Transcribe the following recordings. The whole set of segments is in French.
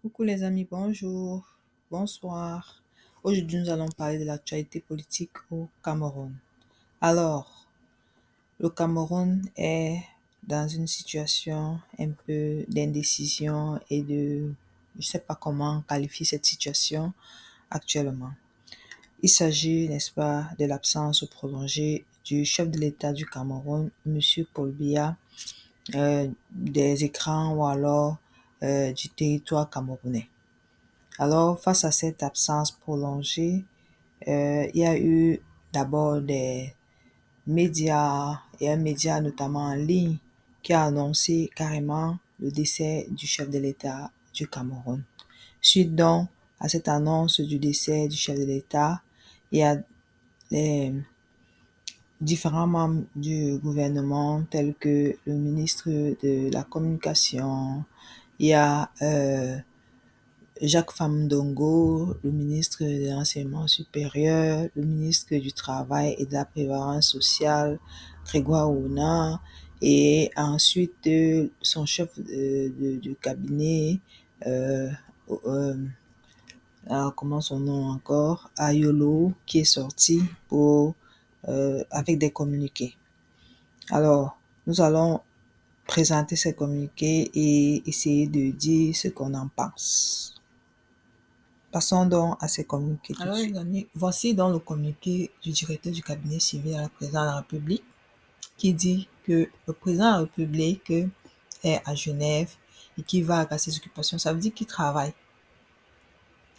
Coucou les amis, bonjour, bonsoir. Aujourd'hui, nous allons parler de l'actualité politique au Cameroun. Alors, le Cameroun est dans une situation un peu d'indécision et je ne sais pas comment qualifier cette situation actuellement. Il s'agit, n'est-ce pas, de l'absence prolongée du chef de l'État du Cameroun, Monsieur Paul Biya, des écrans ou alors du territoire camerounais. Alors, face à cette absence prolongée, il y a eu d'abord des médias et un média notamment en ligne qui a annoncé carrément le décès du chef de l'État du Cameroun. Suite donc à cette annonce du décès du chef de l'État, il y a les différents membres du gouvernement tels que le ministre de la Communication, il y a Jacques Famdongo, le ministre de l'Enseignement supérieur, le ministre du Travail et de la Prévoyance sociale, Grégoire Ouna, et ensuite son chef de cabinet, euh, euh, comment son nom encore, Ayolo, qui est sorti avec des communiqués. Alors, nous allons présenter ces communiqués et essayer de dire ce qu'on en pense. Passons donc à ces communiqués tout de suite. Alors les amis, voici donc le communiqué du directeur du cabinet civil à la présidence de la République qui dit que le président de la République est à Genève et qu'il va à ses occupations. Ça veut dire qu'il travaille.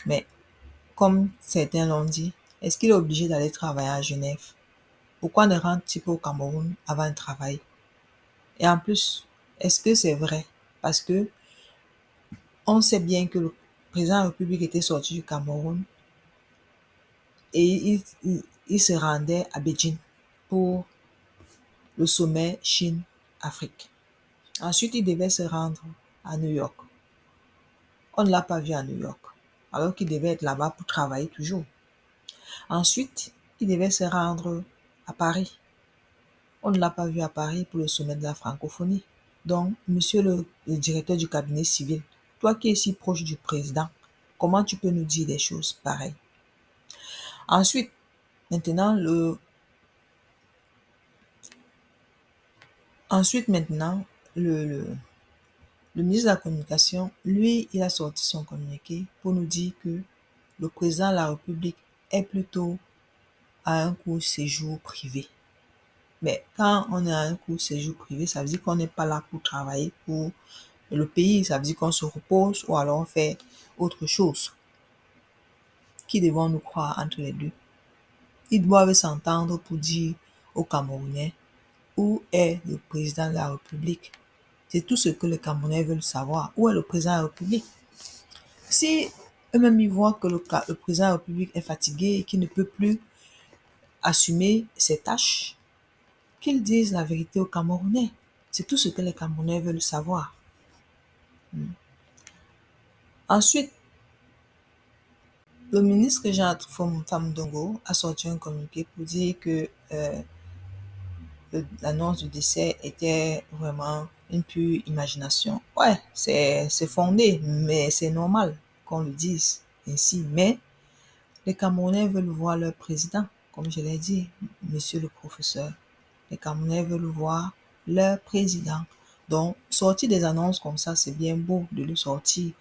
Mais comme certains l'ont dit, est-ce qu'il est obligé d'aller travailler à Genève? Pourquoi ne rentre-t-il pas au Cameroun avant de travailler? Et en plus, est-ce que c'est vrai? Parce que on sait bien que le président de la République était sorti du Cameroun et il se rendait à Beijing pour le sommet Chine-Afrique. Ensuite, il devait se rendre à New York. On ne l'a pas vu à New York, alors qu'il devait être là-bas pour travailler toujours. Ensuite, il devait se rendre à Paris. On ne l'a pas vu à Paris pour le sommet de la francophonie. Donc, monsieur le directeur du cabinet civil, toi qui es si proche du président, comment tu peux nous dire des choses pareilles? Ensuite, maintenant, le ministre de la Communication, lui, il a sorti son communiqué pour nous dire que le président de la République est plutôt à un court séjour privé. Mais quand on est à un court séjour privé, ça veut dire qu'on n'est pas là pour travailler pour le pays. Ça veut dire qu'on se repose ou alors on fait autre chose. Qui devons-nous croire entre les deux? Ils doivent s'entendre pour dire aux Camerounais où est le président de la République. C'est tout ce que les Camerounais veulent savoir. Où est le président de la République? Si eux-mêmes ils voient que le président de la République est fatigué et qu'il ne peut plus assumer ses tâches, qu'ils disent la vérité aux Camerounais. C'est tout ce que les Camerounais veulent savoir. Ensuite, le ministre Jean Famdongo a sorti un communiqué pour dire que l'annonce du décès était vraiment une pure imagination. Ouais, c'est fondé, mais c'est normal qu'on le dise ainsi. Mais les Camerounais veulent voir leur président, comme je l'ai dit, monsieur le professeur. Les Camerounais veulent voir leur président. Donc, sortir des annonces comme ça, c'est bien beau de le sortir,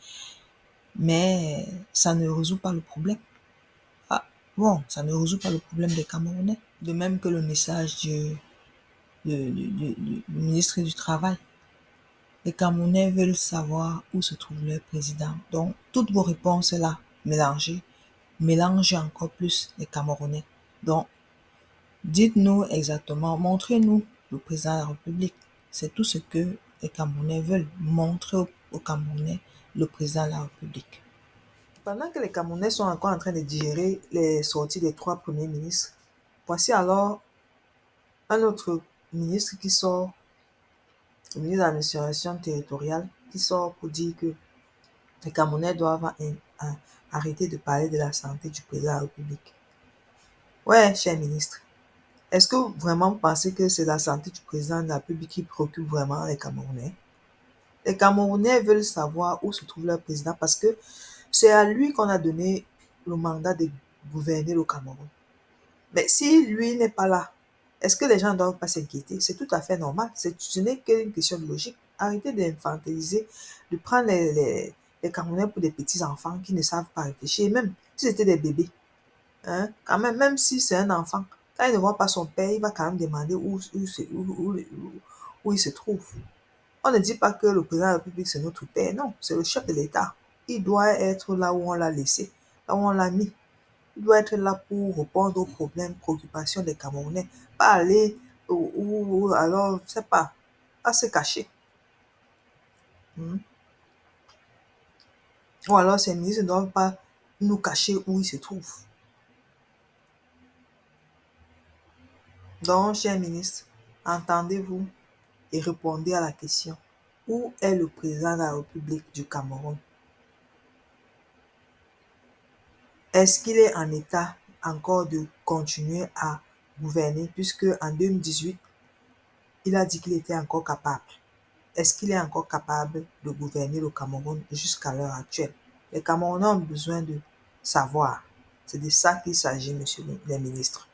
mais ça ne résout pas le problème. Ah, bon, ça ne résout pas le problème des Camerounais. De même que le message du ministre du Travail. Les Camerounais veulent savoir où se trouve leur président. Donc, toutes vos réponses là, mélangez encore plus les Camerounais. Donc, dites-nous exactement, montrez-nous le président de la République. C'est tout ce que les Camerounais veulent, montrer aux Camerounais le président de la République. Pendant que les Camerounais sont encore en train de digérer les sorties des trois premiers ministres, voici alors un autre ministre qui sort, le ministre de l'administration territoriale, qui sort pour dire que les Camerounais doivent arrêter de parler de la santé du président de la République. Ouais, cher ministre, est-ce que vraiment vous pensez que c'est la santé du président de la République qui préoccupe vraiment les Camerounais? Les Camerounais veulent savoir où se trouve leur président parce que c'est à lui qu'on a donné le mandat de gouverner le Cameroun. Mais si lui n'est pas là, est-ce que les gens ne doivent pas s'inquiéter? C'est tout à fait normal. Ce n'est qu'une question de logique. Arrêtez d'infantiliser, de prendre les Camerounais pour des petits-enfants qui ne savent pas réfléchir. Et même si c'était des bébés, hein, quand même si c'est un enfant, quand il ne voit pas son père, il va quand même demander où il se trouve. On ne dit pas que le président de la République, c'est notre père. Non, c'est le chef de l'État. Il doit être là où on l'a laissé, là où on l'a mis. Il doit être là pour répondre aux problèmes, préoccupations des Camerounais. Pas aller ou alors, je sais pas se cacher. Hmm. Ou alors, ces ministres ne doivent pas nous cacher où ils se trouvent. Donc, chers ministres, entendez-vous et répondez à la question. Où est le président de la République du Cameroun? Est-ce qu'il est en état encore de continuer à gouverner puisque en 2018, il a dit qu'il était encore capable? Est-ce qu'il est encore capable de gouverner le Cameroun jusqu'à l'heure actuelle? Les Camerounais ont besoin de savoir. C'est de ça qu'il s'agit, monsieur le ministre.